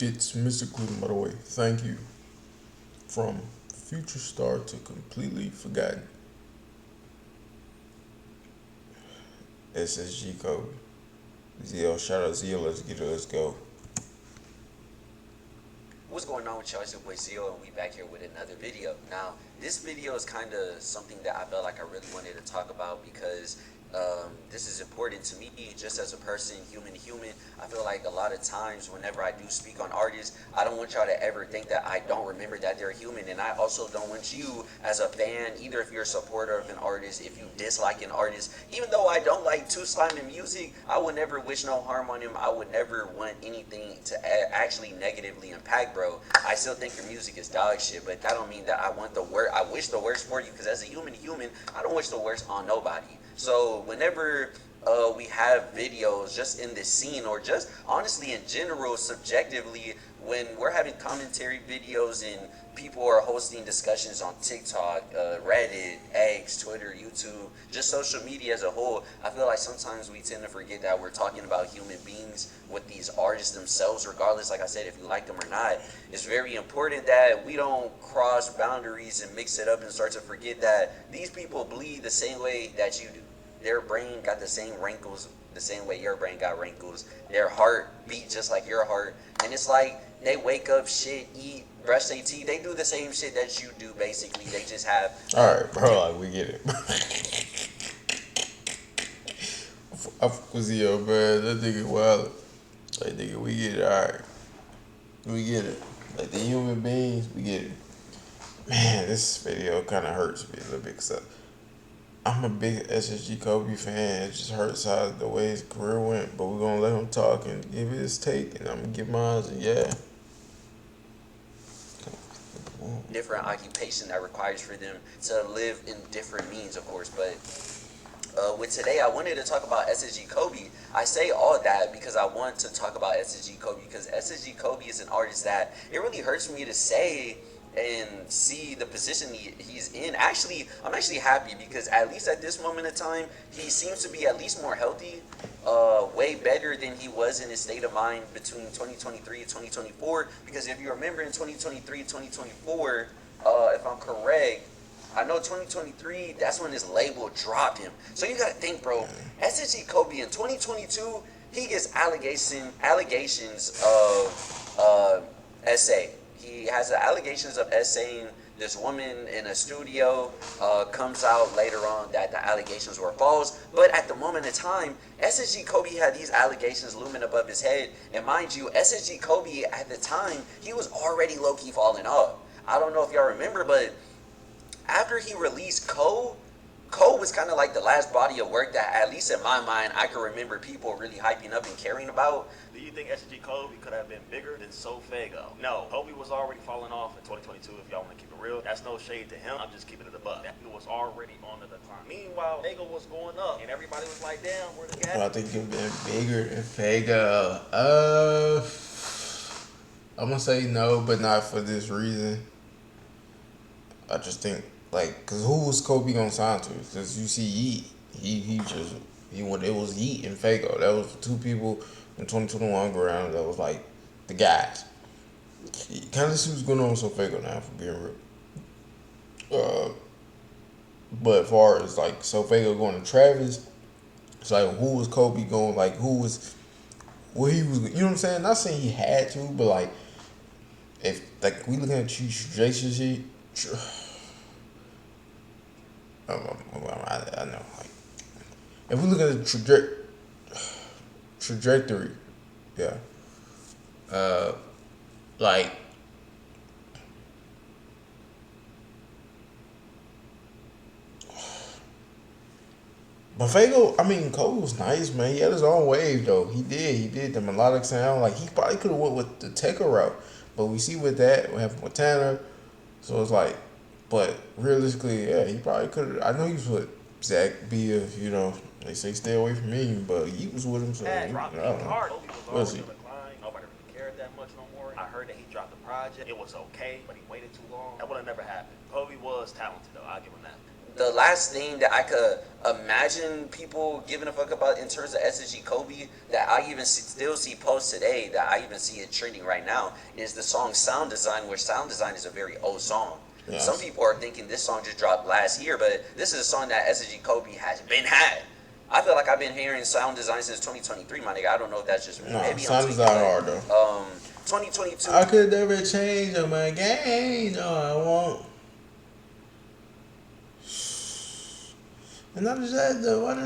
It's Mr. Clinton, by the way. Thank you. From future star to completely forgotten. SSGKobe. ZL, shout out ZL, let's get it, let's go. What's going on with y'all? It's your boy Zio, and we back here with another video. Now, this video is kind of something that I felt like I really wanted to talk about because this is important to me just as a person, human to human. I feel like a lot of times whenever I do speak on artists, I don't want y'all to ever think that I don't remember that they're human, and I also don't want you as a fan, either if you're a supporter of an artist, if you dislike an artist, even though I don't like Two Slime in music, I would never wish no harm on him. I would never want anything to actually negatively impact, bro. I still think your music is dog shit, but that don't mean that I want the worst. I wish the worst for you, because as a human to human, I don't wish the worst on nobody. So whenever we have videos just in this scene, or just honestly in general, subjectively, when we're having commentary videos and people are hosting discussions on TikTok, Reddit, X, Twitter, YouTube, just social media as a whole, I feel like sometimes we tend to forget that we're talking about human beings with these artists themselves, regardless, like I said, if you like them or not. It's very important that we don't cross boundaries and mix it up and start to forget that these people bleed the same way that you do. Their brain got the same wrinkles, the same way your brain got wrinkles. Their heart beat just like your heart. And it's like they wake up, shit, eat, brush their teeth. They do the same shit that you do, basically. They just have... Alright, bro, like, we get it. I fuck with ZL, man. That nigga wild. Like, nigga, we get it, alright. We get it. Like, the human beings, we get it. Man, this video kind of hurts me a little bit, because I'm a big SSGKobe fan. It just hurts how the way his career went, but we're gonna let him talk and give his take, and I'm gonna give mine. And yeah, different occupation that requires for them to live in different means, of course. But with today, I wanted to talk about SSGKobe. I say all that because I want to talk about SSGKobe, because SSGKobe is an artist that it really hurts me to say and see the position he's in. Actually, I'm actually happy, because at least at this moment in time, he seems to be at least more healthy, way better than he was in his state of mind between 2023 and 2024. Because if you remember, in 2023 and 2024, if I'm correct, I know 2023, that's when his label dropped him. So you gotta think, bro, SSGKobe in 2022, he gets allegations of SA. He has the allegations of essaying this woman in a studio. Comes out later on that the allegations were false. But at the moment in time, SSGKobe had these allegations looming above his head. And mind you, SSGKobe at the time, he was already low-key falling off. I don't know if y'all remember, but after he released Cole was kind of like the last body of work that, at least in my mind, I can remember people really hyping up and caring about. Do you think SSGKobe could have been bigger than SoFago? No, Kobe was already falling off in 2022, if y'all want to keep it real. That's no shade to him. I'm just keeping it above. That was already on the decline. Meanwhile, Fago was going up, and everybody was like, damn, where the gas? I think he'd been bigger than Fago. I'm gonna say no, but not for this reason. I just think, like, cause who was Kobe gonna sign to? Cause you see Yeet, it was Yeet and Fago. That was the two people in 2021 ground that was like the guys. Kind of see what's going on with Fago now, for being real. But as far as like Fago going to Travis, it's like, who was Kobe going? Like, who was where he was? You know what I'm saying? Not saying he had to, but like, if like we looking at Jason shit. I know, like, if we look at the trajectory, yeah, like, but Fago, I mean, Cole was nice, man. He had his own wave, though. He did the melodic sound. Like, he probably could have went with the Tekka route, but we see with that what happened with Tanner, so it's like. But realistically, yeah, he probably could have. I know he was with Zach B. You know, they say stay away from me, but he was with him. So I don't know. Hard. Kobe was already on the decline. Nobody really cared that much no more. I heard that he dropped the project. It was okay, but he waited too long. That would have never happened. Kobe was talented, though. I'll give him that. the last thing that I could imagine people giving a fuck about in terms of SSGKobe that I even still see posts today, that I even see it trending right now, is the song Sound Design, which Sound Design is a very old song. Yes. Some people are thinking this song just dropped last year, but this is a song that SSGKobe has been had. I feel like I've been hearing Sound Design since 2023, my nigga. I don't know if that's just me. No, Maybe Sound I'm Design tweaking, hard though. 2022. I could never change on my game. No, I won't. And I'm just the one of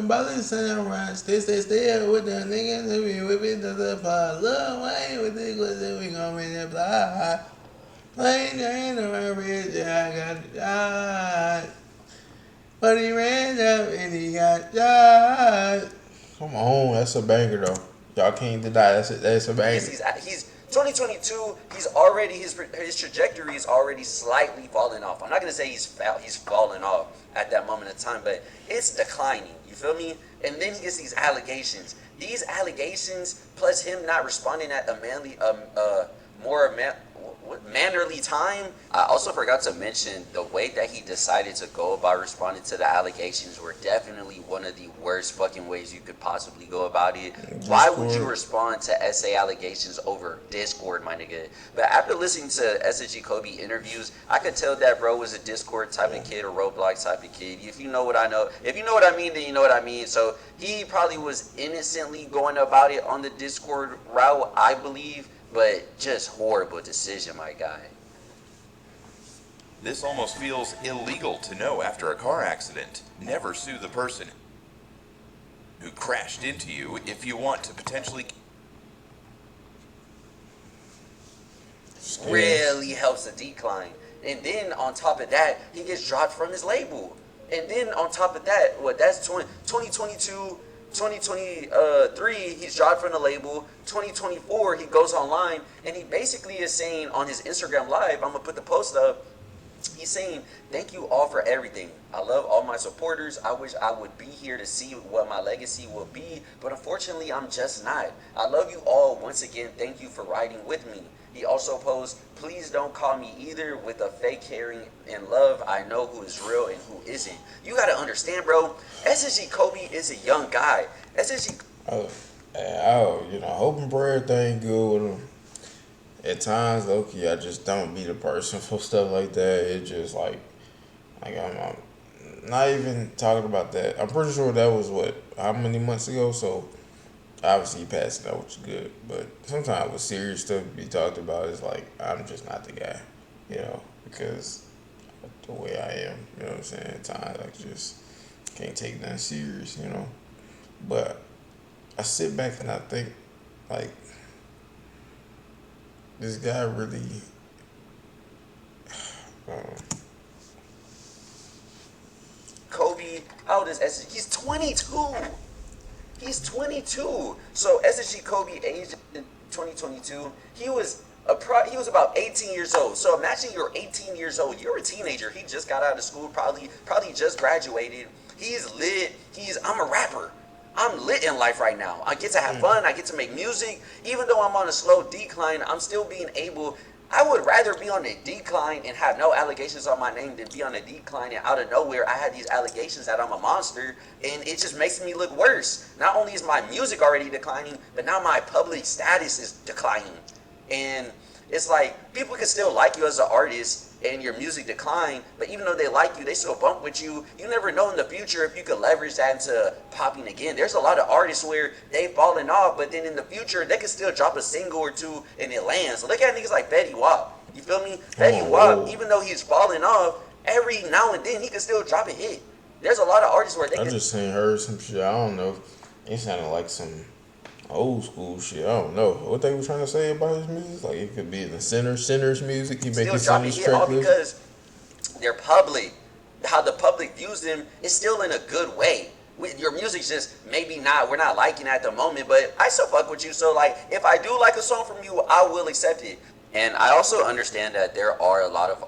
the samurai. Stay with the niggas and we whipping to the pot. Lil Wayne with the glitz we gon' make it fly. Plain Jane on my wrist, yeah, I got shot. But he ran up and he got shot. Come on, that's a banger though. Y'all can't deny that's a banger. He's 2022. He's already his trajectory is already slightly falling off. I'm not gonna say he's falling off at that moment in time, but it's declining. You feel me? And then he gets these allegations. These allegations plus him not responding at a mannerly time. I also forgot to mention the way that he decided to go about responding to the allegations were definitely one of the worst fucking ways you could possibly go about it. Discord. Why would you respond to SA allegations over Discord, my nigga? But after listening to SSGKobe interviews, I could tell that bro was a Discord type of kid or Roblox type of kid. If you know what I know, if you know what I mean, then you know what I mean. So he probably was innocently going about it on the Discord route, I believe. But just horrible decision, my guy. This almost feels illegal to know after a car accident. Never sue the person who crashed into you if you want to potentially... Really helps the decline. And then on top of that, he gets dropped from his label. And then on top of that, that's 2022... 2023, he's dropped from the label. 2024, he goes online and he basically is saying on his Instagram live, I'm gonna put the post up. He's saying, thank you all for everything. I love all my supporters. I wish I would be here to see what my legacy will be, but unfortunately, I'm just not. I love you all. Once again, thank you for riding with me. He also posed, please don't call me either with a fake caring and love. I know who is real and who isn't. You gotta understand, bro. SSGKobe is a young guy. Hoping for everything good with him. At times, low-key, I just don't be the person for stuff like that. It just like I'm not even talking about that. I'm pretty sure that was how many months ago, so obviously he passed out, which is good. But sometimes with serious stuff to be talked about, it's like I'm just not the guy, because the way I am, you know what I'm saying? At times I just can't take nothing serious, But I sit back and I think, like, this guy really, Kobe, how old is SSG? He's 22. He's 22. So SSGKobe aged in 2022. He was about 18 years old. So imagine you're 18 years old. You're a teenager. He just got out of school, probably just graduated. He's lit. I'm a rapper. I'm lit in life right now. I get to have fun. I get to make music. Even though I'm on a slow decline, I'm still being able. I would rather be on a decline and have no allegations on my name than be on a decline and out of nowhere I had these allegations that I'm a monster, and it just makes me look worse. Not only is my music already declining, but now my public status is declining. And it's like, people can still like you as an artist and your music decline, but even though they like you, they still bump with you. You never know in the future if you could leverage that into popping again. There's a lot of artists where they've fallen off, but then in the future, they can still drop a single or two and it lands. So look at niggas like Fetty Wap. You feel me? Fetty Wap, even though he's falling off, every now and then he can still drop a hit. There's a lot of artists where I just heard some shit. I don't know. It sounded like some old school shit. I don't know what they were trying to say about his music. Like, it could be the Sinner's music. He making Sinner's track all list. Because they're public. How the public views them is still in a good way. Your music's just maybe not. We're not liking it at the moment, but I still fuck with you. So like, if I do like a song from you, I will accept it. And I also understand that there are a lot of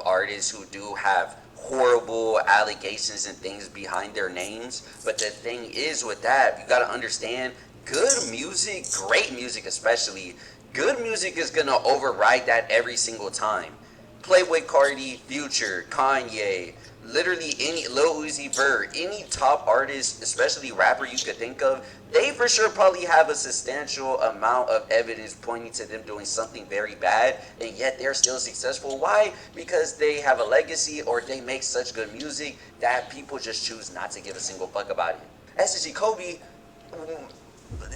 artists who do have horrible allegations and things behind their names. But the thing is with that, you gotta understand, good music, great music especially, good music is gonna override that every single time. Playboy Cardi, Future, Kanye, literally any Lil Uzi Vert, any top artist, especially rapper you could think of, they for sure probably have a substantial amount of evidence pointing to them doing something very bad, and yet they're still successful. Why? Because they have a legacy or they make such good music that people just choose not to give a single fuck about it. SSGKobe,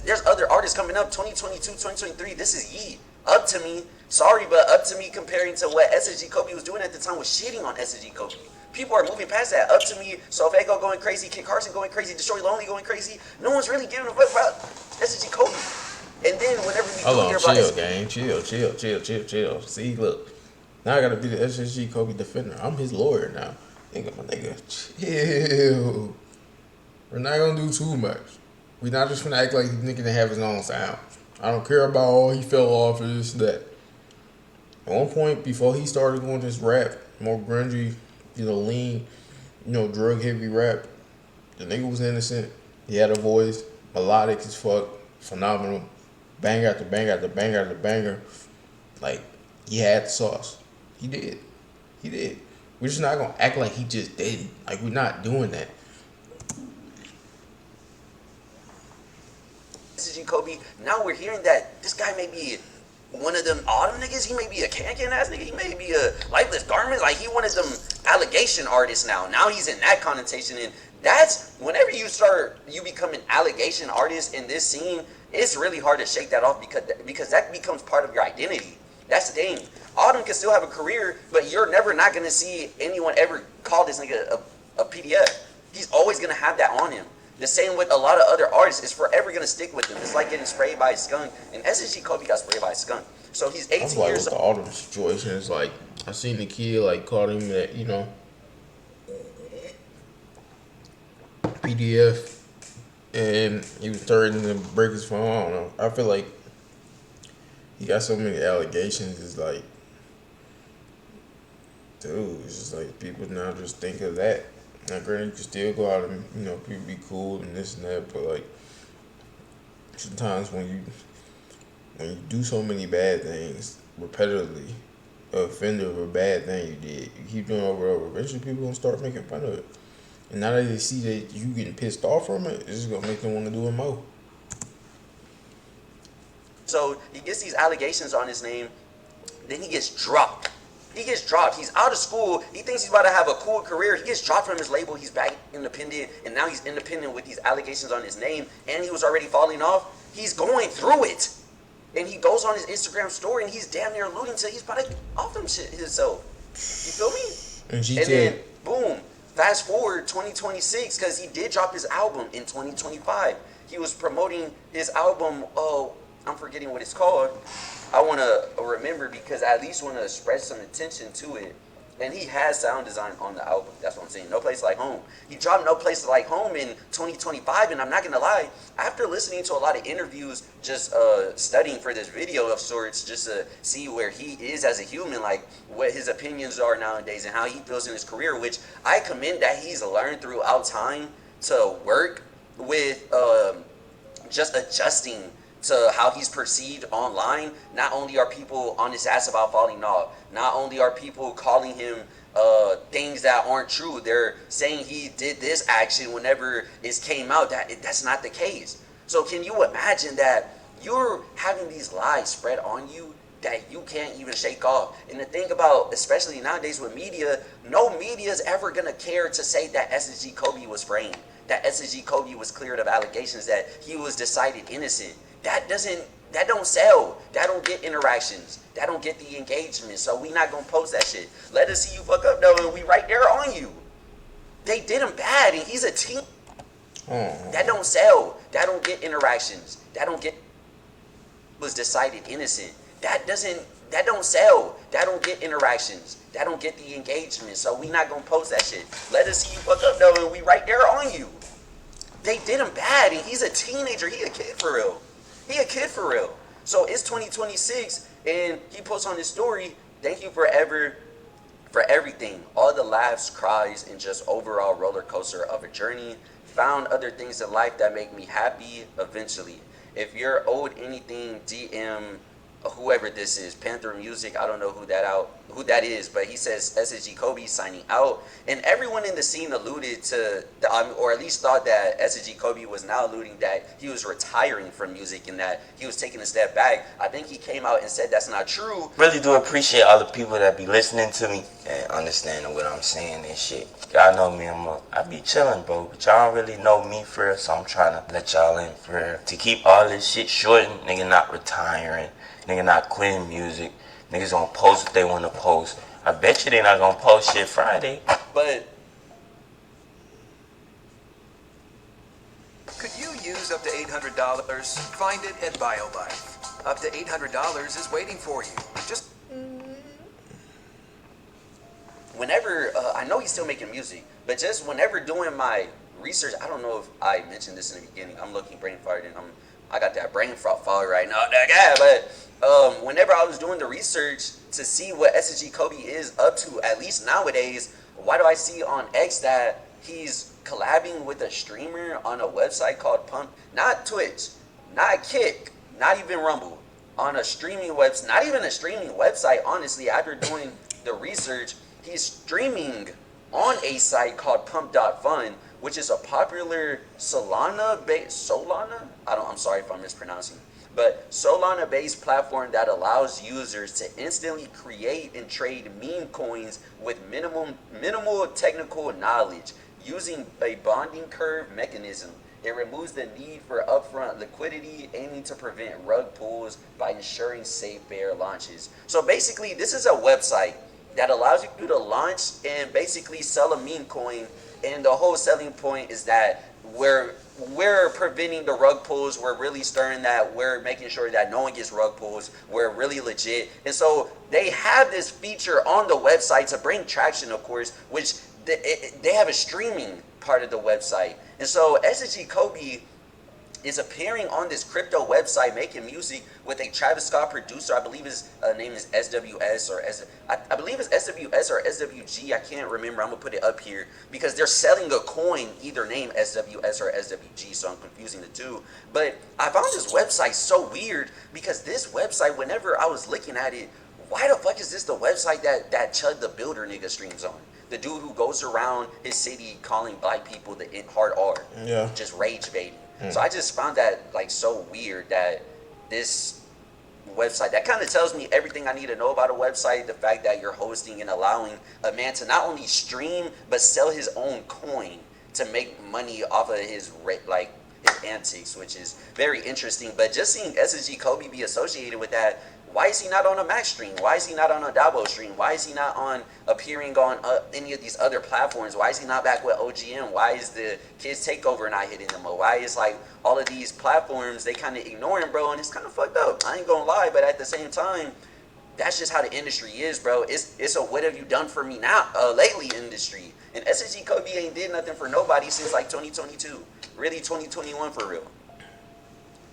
there's other artists coming up 2022, 2023. This is Yeet. Up to me, sorry, but Up to Me comparing to what SSGKobe was doing at the time was shitting on SSGKobe. People are moving past that. Up to Me, Sofego going crazy, Kid Carson going crazy, Destroy Lonely going crazy. No one's really giving a fuck about SSGKobe. And then whenever we Hold hear on, about chill, gang. Chill. See, look. Now I gotta be the SSGKobe defender. I'm his lawyer now. Nigga, my nigga, chill. We're not gonna do too much. We're not just gonna act like the nigga didn't have his own sound. I don't care about all he fell off or this, that. At one point, before he started going this rap, more grungy, lean, drug heavy rap, the nigga was innocent. He had a voice, melodic as fuck, phenomenal, bang after bang after bang after banger. Like, he had the sauce. He did. We're just not gonna act like he just didn't. Like, we're not doing that. SSGKobe, now we're hearing that this guy may be one of them autumn niggas. He may be a can ass nigga. He may be a lifeless garment. Like, he one of them allegation artists now. Now he's in that connotation, and that's whenever you become an allegation artist in this scene, it's really hard to shake that off because that becomes part of your identity. That's the thing. Autumn can still have a career, but you're never not gonna see anyone ever call this nigga a PDF. He's always gonna have that on him. The same with a lot of other artists. It's forever going to stick with them. It's like getting sprayed by a skunk. And SSGKobe got sprayed by a skunk. So he's 18 That's why years with the old. Autumn situation, it's like, I seen the kid, like, called him that, PDF, and he was threatening to break his phone. I don't know. I feel like he got so many allegations. It's like, dude, it's just like people now just think of that. Now, granted, you can still go out and, people be cool and this and that, but, like, sometimes when you do so many bad things repetitively, a offender of a bad thing you did, you keep doing it over and over, eventually people gonna start making fun of it. And now that they see that you getting pissed off from it, it's just gonna make them want to do it more. So he gets these allegations on his name. Then he gets dropped. He's out of school. He thinks he's about to have a cool career. He gets dropped from his label. He's back independent, and now he's independent with these allegations on his name, and he was already falling off. He's going through it. And he goes on his Instagram story, and he's damn near alluding to he's about to off them shit himself. You feel me? And then, boom, fast forward 2026, because he did drop his album in 2025. He was promoting his album, I'm forgetting what it's called. I want to remember because I at least want to spread some attention to it. And he has sound design on the album. That's what I'm saying. No Place Like Home. He dropped No Place Like Home in 2025. And I'm not going to lie, after listening to a lot of interviews, just studying for this video of sorts, just to see where he is as a human, like what his opinions are nowadays and how he feels in his career, which I commend that he's learned throughout time to work with just adjusting to how he's perceived online. Not only are people on his ass about falling off, not only are people calling him things that aren't true, they're saying he did this action whenever it came out that's not the case. So can you imagine that you're having these lies spread on you that you can't even shake off? And the thing about, especially nowadays with media, no media is ever gonna care to say that SSGKobe was framed, that SSGKobe was cleared of allegations, that he was decided innocent. That don't sell. That don't get interactions. That don't get the engagement. So we not gonna post that shit. Let us see you fuck up though, and we right there on you. They did him bad, and he's a teen. That don't sell. That don't get interactions. That don't get was decided innocent. That don't sell. That don't get interactions. That don't get the engagement. So we not gonna post that shit. Let us see you fuck up though, and we right there on you. They did him bad, and he's a teenager. He a kid for real. So it's 2026, and he posts on his story, thank you forever for everything. All the laughs, cries, and just overall roller coaster of a journey. Found other things in life that make me happy eventually. If you're owed anything, DM whoever this is, Panther Music. I don't know who that is, but he says SSGKobe signing out, and everyone in the scene alluded to, or at least thought that SSGKobe was now alluding that he was retiring from music and that he was taking a step back. I think he came out and said that's not true. Really do appreciate all the people that be listening to me and understanding what I'm saying and shit. Y'all know me, I be chilling, bro, but y'all don't really know me for real, so I'm trying to let y'all in for real. To keep all this shit short, nigga not retiring, nigga not quitting music, niggas gonna post what they wanna post. I bet you they not gonna post shit Friday. But Could you use up to $800? Find it at BioLife. Up to $800 is waiting for you. Just whenever I know he's still making music, but just whenever doing my research, I don't know if I mentioned this in the beginning. I'm looking brain fired and I got that brain fog right now. But whenever I was doing the research to see what SSGKobe is up to, at least nowadays, why do I see on X that he's collabing with a streamer on a website called Pump? Not Twitch, not Kick, not even Rumble. On a streaming website, not even a streaming website, honestly, after doing the research, he's streaming on a site called Pump.Fun, which is a popular Solana? I'm sorry if I'm mispronouncing. But Solana-based platform that allows users to instantly create and trade meme coins with minimal technical knowledge using a bonding curve mechanism. It removes the need for upfront liquidity, aiming to prevent rug pulls by ensuring safe bear launches. So basically, this is a website that allows you to launch and basically sell a meme coin. And the whole selling point is that we're preventing the rug pulls. We're really stirring that. We're making sure that no one gets rug pulls. We're really legit. And so they have this feature on the website to bring traction, of course, which they have a streaming part of the website. And so SSGKobe is appearing on this crypto website making music with a Travis Scott producer. I believe his name is SWS or I believe it's SWS or SWG. I can't remember. I'm gonna put it up here because they're selling a coin either named SWS or SWG, so I'm confusing the two. But I found this website so weird because this website, whenever I was looking at it, why the fuck is this the website that Chud the Builder nigga streams on? The dude who goes around his city calling black people the hard R. Yeah. Just rage baiting. So I just found that like so weird that this website, that kind of tells me everything I need to know about a website. The fact that you're hosting and allowing a man to not only stream but sell his own coin to make money off of his antics, which is very interesting. But just seeing SSGKobe be associated with that, why is he not on a Max stream? Why is he not on a Dabo stream? Why is he not on appearing on any of these other platforms? Why is he not back with OGM? Why is the Kids Takeover not hitting him? Why is like all of these platforms, they kind of ignore him, bro? And it's kind of fucked up. I ain't gonna lie, but at the same time, that's just how the industry is, bro. It's a what have you done for me now lately industry. And SSGKobe ain't did nothing for nobody since like 2022. Really 2021 for real.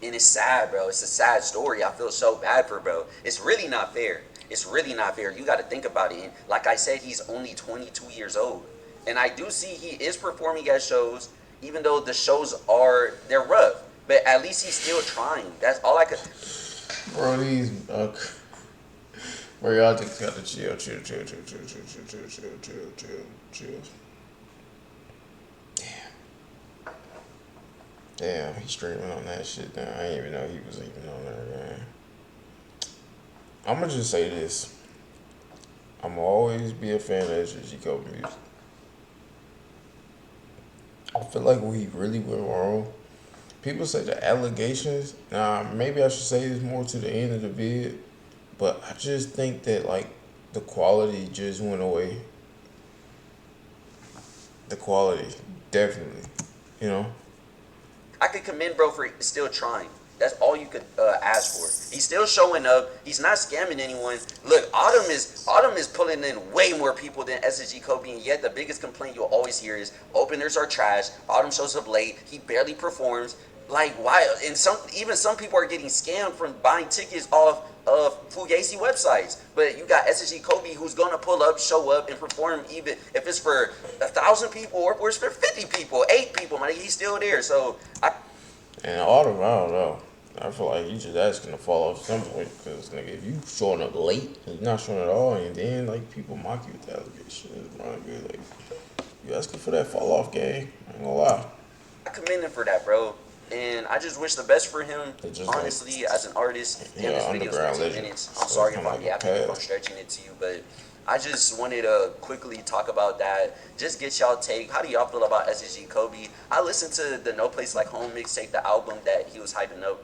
And it's sad, bro. It's a sad story. I feel so bad for bro. It's really not fair. It's really not fair. You got to think about it. And like I said, he's only 22 years old. And I do see he is performing at shows, even though the shows they're rough. But at least he's still trying. That's all I could. Bro, these bro, y'all just gotta chill. Damn, he's streaming on that shit now. I didn't even know he was even on there, man. I'ma just say this. I'ma always be a fan of SSGKobe music. I feel like we really went wrong. People say the allegations. Maybe I should say this more to the end of the vid, but I just think that like the quality just went away. The quality, definitely, you know. I could commend bro for still trying. That's all you could ask for. He's still showing up. He's not scamming anyone. Look, Autumn is pulling in way more people than SSGKobe, and yet the biggest complaint you'll always hear is openers are trash. Autumn shows up late. He barely performs. Like why? And some people are getting scammed from buying tickets off of Fugazi websites. But you got SSGKobe who's gonna pull up, show up, and perform even if it's for 1,000 people or if it's for 50 people, 8 people. Man, he's still there. So And Autumn, I don't know. I feel like you just asking to fall off at some point. Because, nigga, if you showing up late and you're not showing at all, and then, like, people mock you with that allegation, it's not good. Like, you asking for that fall off game. I ain't gonna lie. I commend him for that, bro. And I just wish the best for him. It's just Honestly, as an artist, damn, yeah, this video is underground 15 legend. minutes. I'm So sorry it's if kinda I'm like a yapping, if I'm pass. stretching it to you, but I just wanted to quickly talk about that. Just get y'all take. How do y'all feel about SSGKobe? I listened to the No Place Like Home mixtape, the album that he was hyping up.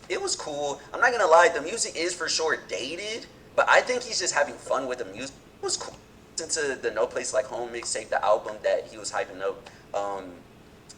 It was cool. I'm not gonna lie, the music is for sure dated, but I think he's just having fun with the music. It was cool. Listen to the No Place Like Home mixtape, the album that he was hyping up.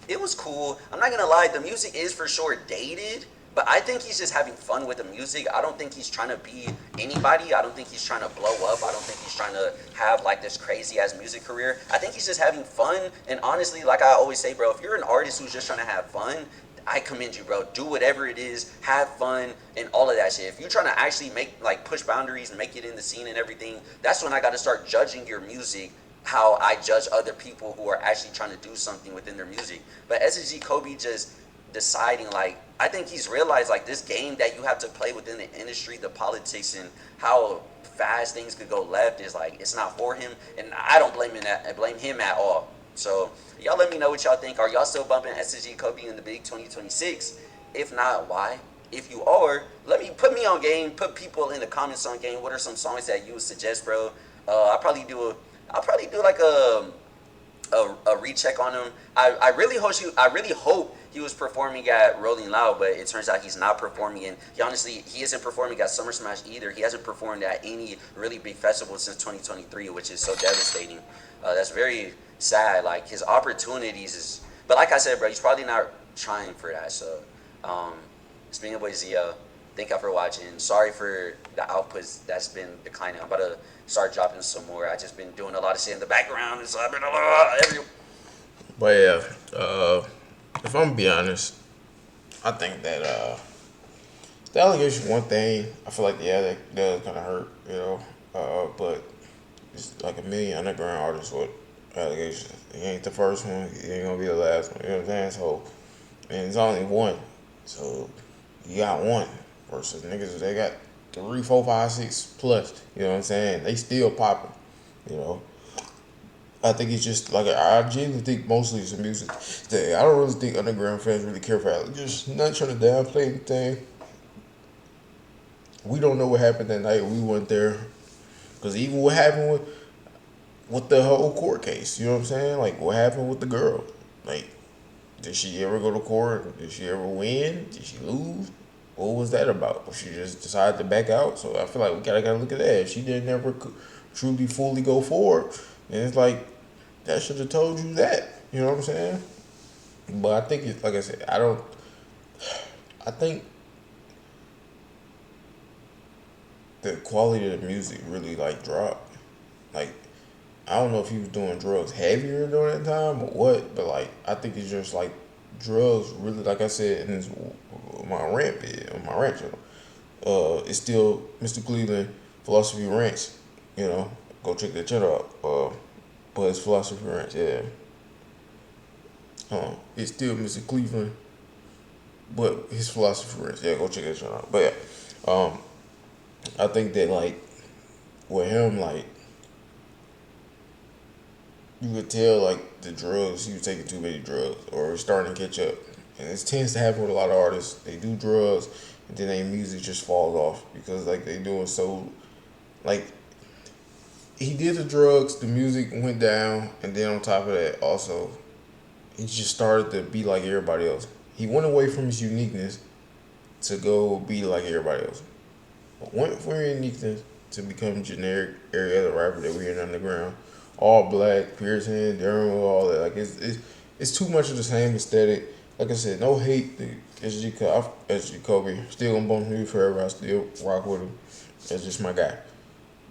It was cool. I'm not gonna lie, the music is for sure dated, but I think he's just having fun with the music. I don't think he's trying to be anybody. I don't think he's trying to blow up. I don't think he's trying to have like this crazy ass music career. I think he's just having fun. And honestly, like I always say, bro, if you're an artist who's just trying to have fun, I commend you, bro. Do whatever it is, have fun, and all of that shit. If you're trying to actually make, like, push boundaries and make it in the scene and everything, that's when I got to start judging your music how I judge other people who are actually trying to do something within their music. But SSGKobe just deciding, like, I think he's realized, like, this game that you have to play within the industry, the politics, and how fast things could go left is, like, it's not for him. And I don't blame him at all. So y'all let me know what y'all think. Are y'all still bumping SSGKobe in the big 2026? If not, why? If you are, put me on game. Put people in the comments on game. What are some songs that you would suggest, bro? I'll probably do like a recheck on him. I really hope he was performing at Rolling Loud, but it turns out he's not performing. And he isn't performing at Summer Smash either. He hasn't performed at any really big festival since 2023, which is so devastating. That's very sad. Like, his opportunities is, but like I said, bro, he's probably not trying for that. So, it's been your boy Zio. Thank y'all for watching. Sorry for the outputs that's been declining. I'm about to start dropping some more. I just been doing a lot of shit in the background, and so I've been But yeah, if I'm gonna be honest, I think that the allegation one thing, I feel like that does kind of hurt, you know. But it's like a million underground artists with allegations. He ain't the first one. He ain't gonna be the last one. You know what I'm saying? So, and it's only one. So you got one versus niggas. They got 3, 4, 5, 6 plus. You know what I'm saying? They still popping. You know. I think it's just like I genuinely think mostly it's a music thing. I don't really think underground fans really care for it. Just not trying to downplay anything. We don't know what happened that night. We weren't there, because even what happened with the whole court case. You know what I'm saying? Like, what happened with the girl? Like, did she ever go to court? Did she ever win? Did she lose? What was that about? Or she just decided to back out? So I feel like we gotta look at that. If she didn't ever truly fully go forward, then it's like that should have told you that. You know what I'm saying? But I think it's like I said. I think the quality of the music really like dropped. Like, I don't know if he was doing drugs heavier during that time or what, but like I think it's just like drugs really, like I said in my rant video, on my rant channel. It's still Mr. Cleveland Philosophy Rants. You know, go check that channel out. But it's Philosophy Rants, yeah. It's still Mr. Cleveland, but his Philosophy Rants. Yeah, go check that channel out. But yeah, I think that like with him, like you could tell like the drugs, he was taking too many drugs or starting to catch up. And it tends to happen with a lot of artists. They do drugs and then their music just falls off because like they doing so, like he did the drugs, the music went down, and then on top of that also he just started to be like everybody else. He went away from his uniqueness to go be like everybody else. Went from uniqueness to become generic every other rapper that we hear underground. All black, piercing, dermal, all that. Like it's too much of the same aesthetic. Like I said, no hate to SSGKobe. Still gonna bump him forever. I still rock with him. That's just my guy.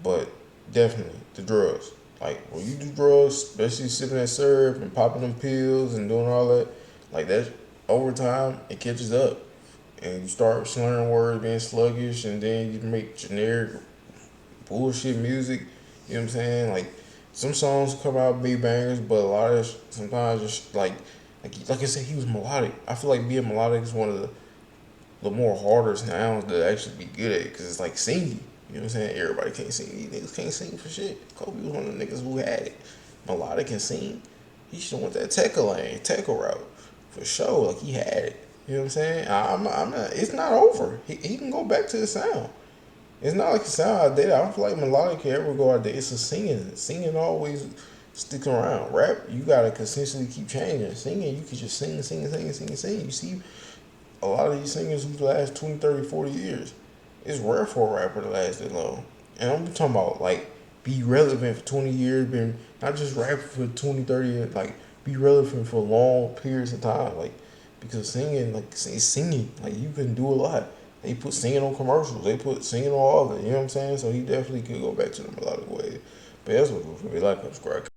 But definitely the drugs. Like when you do drugs, especially sipping that syrup and popping them pills and doing all that, like that over time it catches up. And you start slurring words, being sluggish, and then you make generic bullshit music. You know what I'm saying? Like some songs come out be bangers, but a lot of sometimes just like I said, he was melodic. I feel like being melodic is one of the more harder sounds to actually be good at, because it's like singing. You know what I'm saying? Everybody can't sing. These niggas can't sing for shit. Kobe was one of the niggas who had it. Melodic can sing. He should have went that Tekka route for sure. Like he had it. You know what I'm saying? I'm not. It's not over. He can go back to the sound. It's not like it sound outdated. I don't feel like melodic can ever go outdated. It's a singing. Singing always sticks around. Rap, you gotta consistently keep changing. Singing, you can just sing. You see a lot of these singers who last 20, 30, 40 years. It's rare for a rapper to last that long. And I'm talking about like be relevant for 20 years, been not just rapping for 20, 30 years, like be relevant for long periods of time. Like because singing, like it's singing, like you can do a lot. They put singing on commercials. They put singing on all of it. You know what I'm saying? So he definitely could go back to the melodic way. But that's what we like. Subscribe.